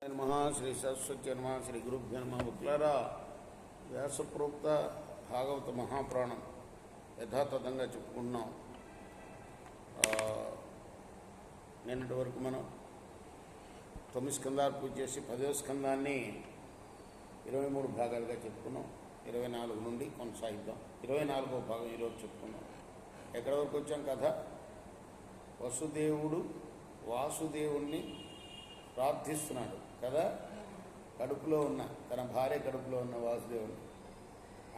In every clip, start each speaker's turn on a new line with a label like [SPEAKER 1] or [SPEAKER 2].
[SPEAKER 1] నమః శ్రీ సరస్వతి నమః శ్రీ గురుభ్యో నమః. భక్తులారా, వ్యాసప్రోక్త భాగవత మహాపురాణం యథాతథంగా చెప్పుకుంటున్నాం. నిన్నటి వరకు మనం 9 స్కందాలు పూజ చేసి 10వ స్కందాన్ని 23 భాగాలుగా చెప్పుకున్నాం. 24 నుండి కొనసాగిద్దాం. 24వ భాగం ఈరోజు చెప్పుకున్నాం. ఎక్కడి వరకు వచ్చాం? కథ వసుదేవుడు వాసుదేవుణ్ణి ప్రార్థిస్తున్నాడు కదా, కడుపులో ఉన్న తన భార్య కడుపులో ఉన్న వాసుదేవుడు.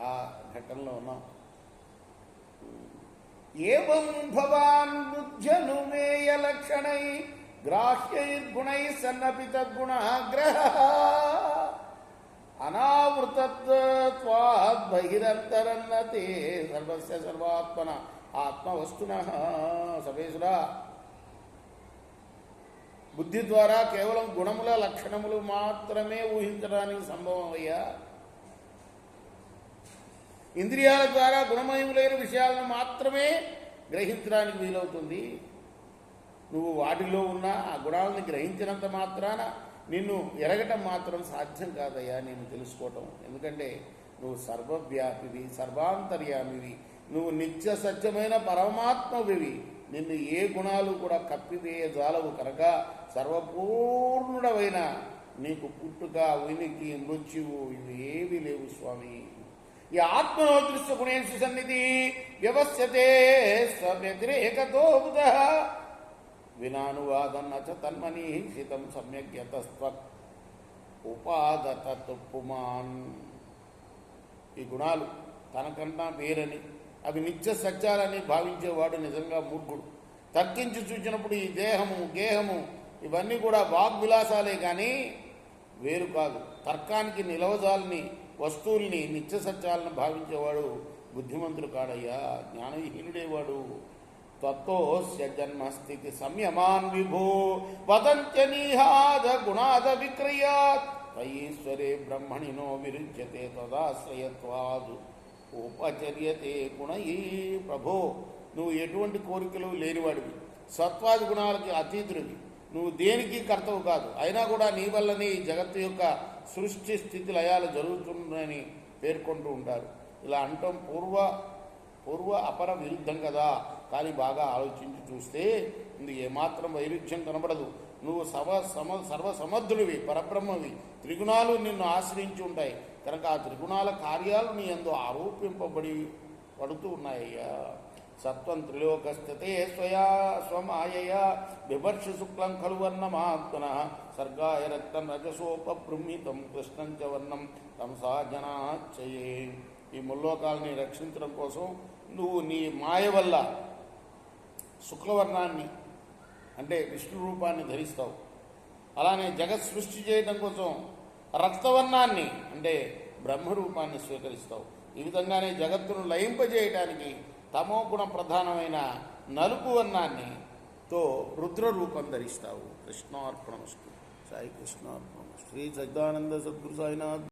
[SPEAKER 1] ఆ ఘట్టంలో ఉన్నాం. ఏవం భవాన్ బుద్ధ్యనుమేయ లక్షణై గ్రాహ్యైర్గుణై సన్నపి తద్గుణాగ్రహ అనావృతత్వాద్ బహిరంతరన్నతే సర్వస్య సర్వాత్మన ఆత్మవస్తునః. సభేశుడా, బుద్ధి ద్వారా కేవలం గుణముల లక్షణములు మాత్రమే ఊహించడానికి సంభవం అయ్యా. ఇంద్రియాల ద్వారా గుణమయములైన విషయాలను మాత్రమే గ్రహించడానికి వీలవుతుంది. నువ్వు వాటిలో ఉన్న ఆ గుణాలను గ్రహించినంత మాత్రాన నిన్ను ఎరగటం మాత్రం సాధ్యం కాదయ్యా, నేను తెలుసుకోవటం. ఎందుకంటే నువ్వు సర్వవ్యాపివి, సర్వాంతర్యామివి, నువ్వు నిత్య సత్యమైన పరమాత్మవివి. నిన్ను ఏ గుణాలు కూడా కప్పివేయజాలవు కనుక సర్వపూర్ణుడవైన నీకు పుట్టుక, ఉనికి, మృత్యువు ఇవి ఏవి లేవు స్వామి. ఈ ఆత్మనో దృశ్య గుణేషు సన్నిధి వ్యవస్యతే స్వవ్యతిరేకతో బుధః వినానువాదం నచ తన్మనీ హితం సమ్యగ్యతస్త్వ ఉపాదత పుమాన్. ఈ గుణాలు తనకన్నా వేరని, అవి నిత్య సత్యాలని భావించేవాడు నిజంగా మూర్ఖుడు. తర్కించి చూసినప్పుడు ఈ దేహము, గేహము ఇవన్నీ కూడా వాగ్విలాసాలే కానీ వేరు కాదు. తర్కానికి నిలవజాలని వస్తువుల్ని, నిత్య సత్యాలను భావించేవాడు బుద్ధిమంతుడు కాడయ్యా, జ్ఞానహీనుడేవాడు. తత్వస్య జన్మస్థితి సంయమాన్ విభో వదంత్యనీహాద గుణాద విక్రయాత్ తయీశ్వరే బ్రహ్మణినో విరుజ్యతే తదాశ్రయత్వాదు ఉపచర్యతే గుణయీ. ప్రభో, నువ్వు ఎటువంటి కోరికలు లేనివాడివి, సత్వాది గుణాలకి అతీతుడివి, నువ్వు దేనికి కర్తవు కాదు. అయినా కూడా నీ వల్లనే ఈ జగత్తు యొక్క సృష్టి స్థితి లయాలు జరుగుతుందని పేర్కొంటూ ఉంటారు. ఇలా అంటాం పూర్వ అపర విరుద్ధం కదా. కానీ బాగా ఆలోచించి చూస్తే ఇందుకు ఏమాత్రం వైరుధ్యం కనబడదు. నువ్వు సర్వసమర్థుడివి, పరబ్రహ్మవి. త్రిగుణాలు నిన్ను ఆశ్రయించి ఉంటాయి కనుక ఆ త్రిగుణాల కార్యాలు నీ యందు పడుతూ ఉన్నాయ్యా. సత్వం త్రిలోకస్థితే స్వమాయయా బిభర్షి శుక్లం ఖలు వర్ణమాత్మన సర్గాయ రక్తం రజసోపబృంహితం కృష్ణం చ వర్ణం తంసా జనాచయే. ఈ ముల్లోకాలని రక్షించడం కోసం నువ్వు నీ మాయ వల్ల శుక్లవర్ణాన్ని అంటే విష్ణు రూపాన్ని ధరిస్తావు. అలానే జగత్ సృష్టి చేయడం కోసం రక్తవర్ణాన్ని అంటే బ్రహ్మరూపాన్ని స్వీకరిస్తావు. ఈ విధంగానే జగత్తును లయింపజేయటానికి తమో గుణ ప్రధానమైన నలుపు వర్ణాన్నితో రుద్రరూపం ధరిస్తావు. కృష్ణార్పణమస్తు. సాయి కృష్ణార్పణమస్తు. శ్రీ సచ్చిదానంద సద్గురు సాయినాథ్.